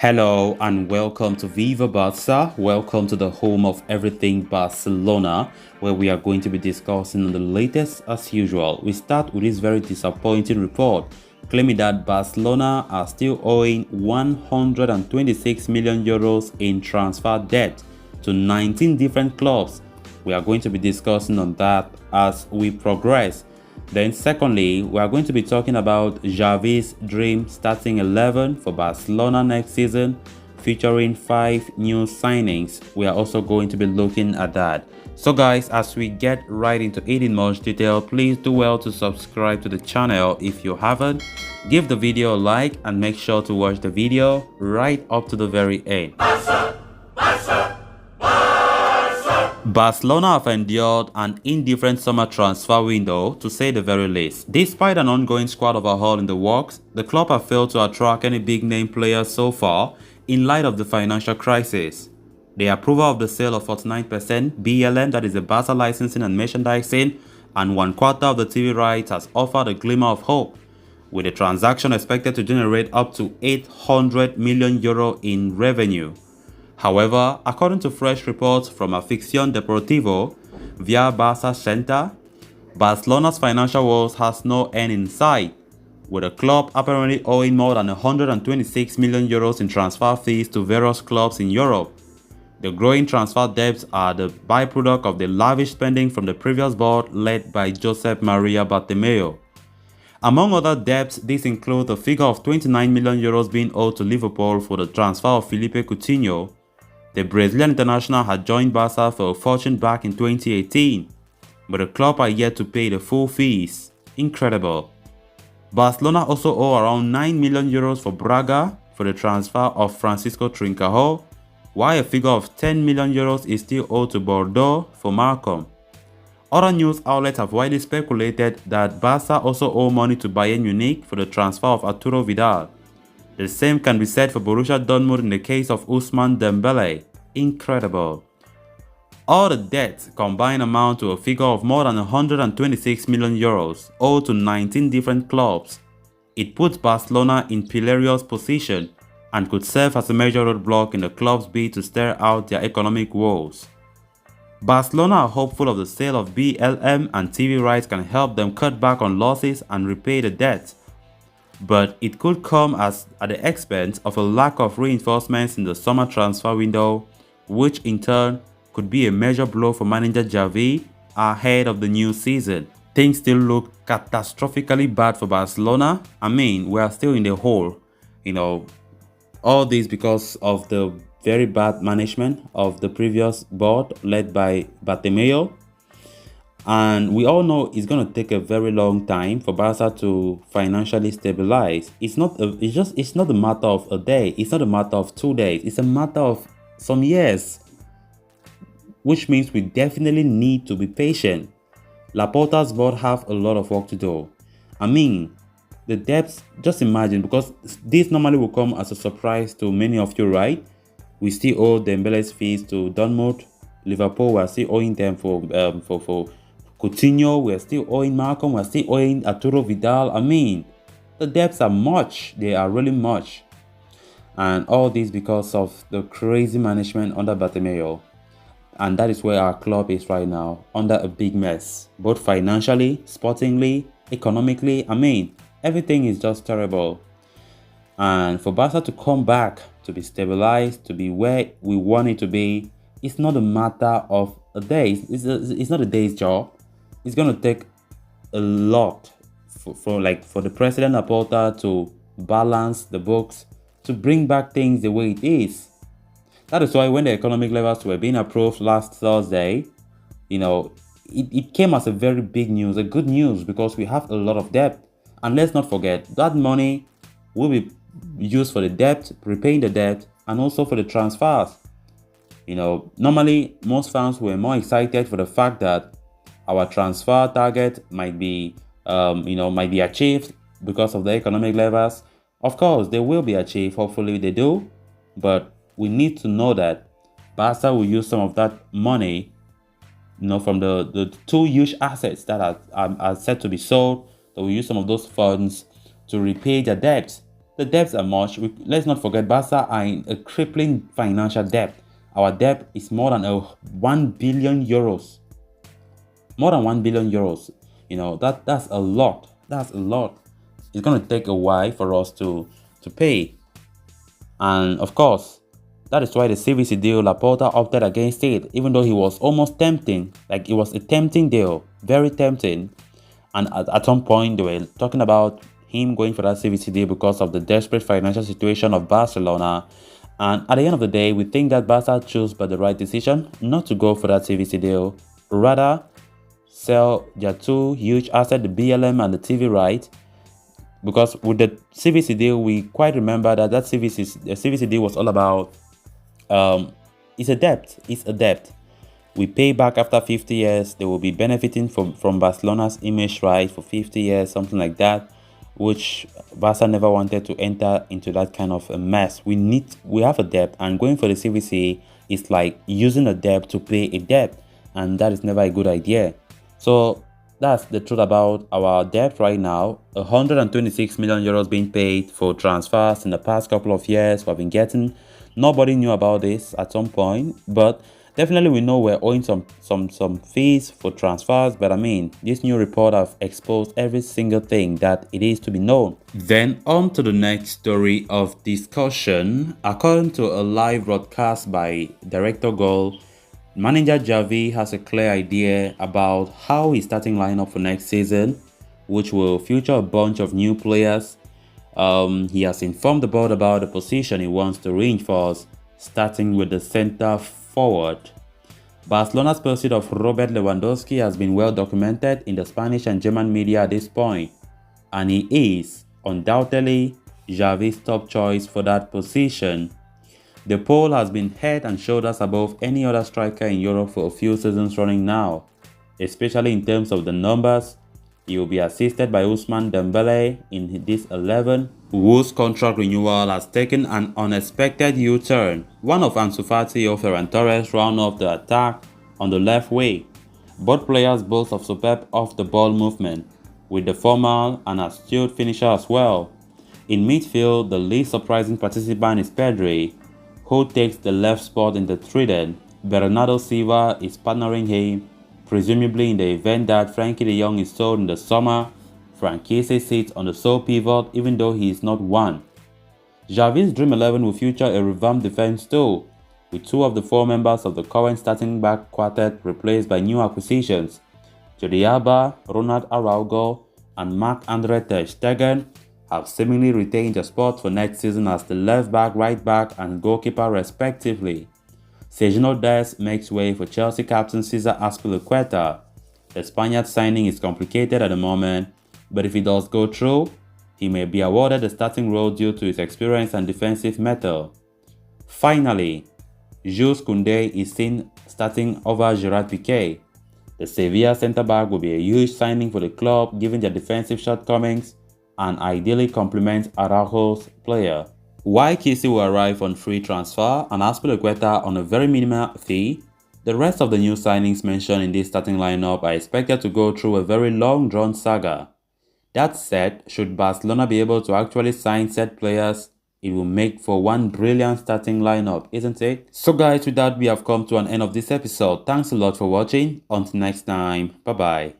Hello and welcome to Viva Barca. Welcome to the home of everything Barcelona, where we are going to be discussing the latest as usual. We start with this very disappointing report claiming that Barcelona are still owing 126 million euros in transfer debt to 19 different clubs. We are going to be discussing on that as we progress. Then secondly, we are going to be talking about Xavi's dream starting 11 for Barcelona next season, featuring 5 new signings. We are also going to be looking at that. So guys, as we get right into it in much detail, please do well to subscribe to the channel if you haven't. Give the video a like and make sure to watch the video right up to the very end. Barcelona have endured an indifferent summer transfer window, to say the very least. Despite an ongoing squad overhaul in the works, the club have failed to attract any big-name players so far in light of the financial crisis. The approval of the sale of 49% BLM, that is the Barca licensing and merchandising, and 1/4 of the TV rights has offered a glimmer of hope, with the transaction expected to generate up to 800 million euro in revenue. However, according to fresh reports from Afición Deportivo via Barça Center, Barcelona's financial woes has no end in sight, with the club apparently owing more than 126 million euros in transfer fees to various clubs in Europe. The growing transfer debts are the byproduct of the lavish spending from the previous board led by Josep Maria Bartomeu. Among other debts, this includes a figure of 29 million euros being owed to Liverpool for the transfer of Felipe Coutinho. The Brazilian international had joined Barca for a fortune back in 2018, but the club are yet to pay the full fees. Incredible. Barcelona also owe around 9 million euros for Braga for the transfer of Francisco Trincao, while a figure of 10 million euros is still owed to Bordeaux for Malcolm. Other news outlets have widely speculated that Barca also owe money to Bayern Munich for the transfer of Arturo Vidal. The same can be said for Borussia Dortmund in the case of Ousmane Dembele. Incredible. All the debts combined amount to a figure of more than 126 million euros owed to 19 different clubs. It puts Barcelona in precarious position and could serve as a major roadblock in the club's bid to stir out their economic woes. Barcelona are hopeful of the sale of BLM and TV rights can help them cut back on losses and repay the debt. But it could come at the expense of a lack of reinforcements in the summer transfer window, which in turn could be a major blow for manager Xavi ahead of the new season. Things still look catastrophically bad for Barcelona. I mean, we are still in the hole. All this because of the very bad management of the previous board led by Bartomeu. And we all know it's going to take a very long time for Barca to financially stabilize. It's not a matter of a day. It's not a matter of 2 days. It's a matter of some years, which means we definitely need to be patient. Laporta's board have a lot of work to do. I mean, the debts, just imagine, because this normally will come as a surprise to many of you, right? We still owe Dembele's fees to Dortmund. Liverpool, we are still owing them for Coutinho, we're still owing Malcolm, we're still owing Arturo Vidal. I mean, the debts are much. They are really much. And all this because of the crazy management under Bartomeu. And that is where our club is right now, under a big mess. Both financially, sportingly, economically. I mean, everything is just terrible. And for Barca to come back, to be stabilized, to be where we want it to be, it's not a matter of a day. It's not a day's job. It's going to take a lot for the president Laporta to balance the books, to bring back things the way it is. That is why when the economic levels were being approved last Thursday, it came as a very big news, a good news, because we have a lot of debt. And let's not forget, that money will be used for the debt, repaying the debt, and also for the transfers. Normally, most fans were more excited for the fact that our transfer target might be achieved because of the economic levels. Of course, they will be achieved. Hopefully they do. But we need to know that Barca will use some of that money, from the 2 huge assets that are set to be sold. They will use some of those funds to repay their debts. The debts are much. Let's not forget Barca are in a crippling financial debt. Our debt is more than 1 billion euros. More than 1 billion euros. That's a lot. That's a lot. It's going to take a while for us to pay. And of course, that is why the CVC deal, Laporta opted against it, even though he was almost tempting. Like, it was a tempting deal, very tempting. And at some point, they were talking about him going for that CVC deal because of the desperate financial situation of Barcelona. And at the end of the day, we think that Barca chose by the right decision not to go for that CVC deal. Rather, sell their two huge assets, the BLM and the TV right. Because with the CVC deal, we quite remember that the CVC deal was all about it's a debt. It's a debt. We pay back after 50 years. They will be benefiting from Barcelona's image right for 50 years, something like that, which Barca never wanted to enter into that kind of a mess. We have a debt, and going for the CVC is like using a debt to pay a debt, and that is never a good idea. So that's the truth about our debt right now. 126 million euros being paid for transfers in the past couple of years. We've been getting. Nobody knew about this at some point, but definitely we know we're owing some fees for transfers. But I mean, this new report have exposed every single thing that it is to be known. Then on to the next story of discussion. According to a live broadcast by Director Goal, manager Xavi has a clear idea about how his starting lineup for next season, which will feature a bunch of new players. He has informed the board about the position he wants to reinforce, starting with the center forward. Barcelona's pursuit of Robert Lewandowski has been well documented in the Spanish and German media at this point, and he is undoubtedly Xavi's top choice for that position. The Pole has been head and shoulders above any other striker in Europe for a few seasons running now, especially in terms of the numbers. He will be assisted by Ousmane Dembele in this 11, whose contract renewal has taken an unexpected U-turn. One of Ansu Fati or Ferran Torres round off the attack on the left wing. Both players boast of superb off-the-ball movement, with the former an astute finisher as well. In midfield, the least surprising participant is Pedri, who takes the left spot in the trident. Bernardo Silva is partnering him, presumably in the event that Frankie de Jong is sold in the summer. Franquise sits on the sole pivot even though he is not one. Xavi's Dream 11 will feature a revamped defense too, with two of the four members of the current starting back quartet replaced by new acquisitions. Jordi Alba, Ronald Araujo, and Marc-Andre ter Stegen have seemingly retained their spot for next season as the left back, right back, and goalkeeper respectively. Sergio Dest makes way for Chelsea captain Cesar Azpilicueta. The Spaniard signing is complicated at the moment, but if it does go through, he may be awarded the starting role due to his experience and defensive mettle. Finally, Jules Koundé is seen starting over Gerard Piqué. The Sevilla centre-back will be a huge signing for the club given their defensive shortcomings and ideally complements Araujo's player. While Kessie will arrive on free transfer and Azpilicueta on a very minimal fee, the rest of the new signings mentioned in this starting lineup are expected to go through a very long-drawn saga. That said, should Barcelona be able to actually sign said players, it will make for one brilliant starting lineup, isn't it? So guys, with that we have come to an end of this episode. Thanks a lot for watching. Until next time, bye bye.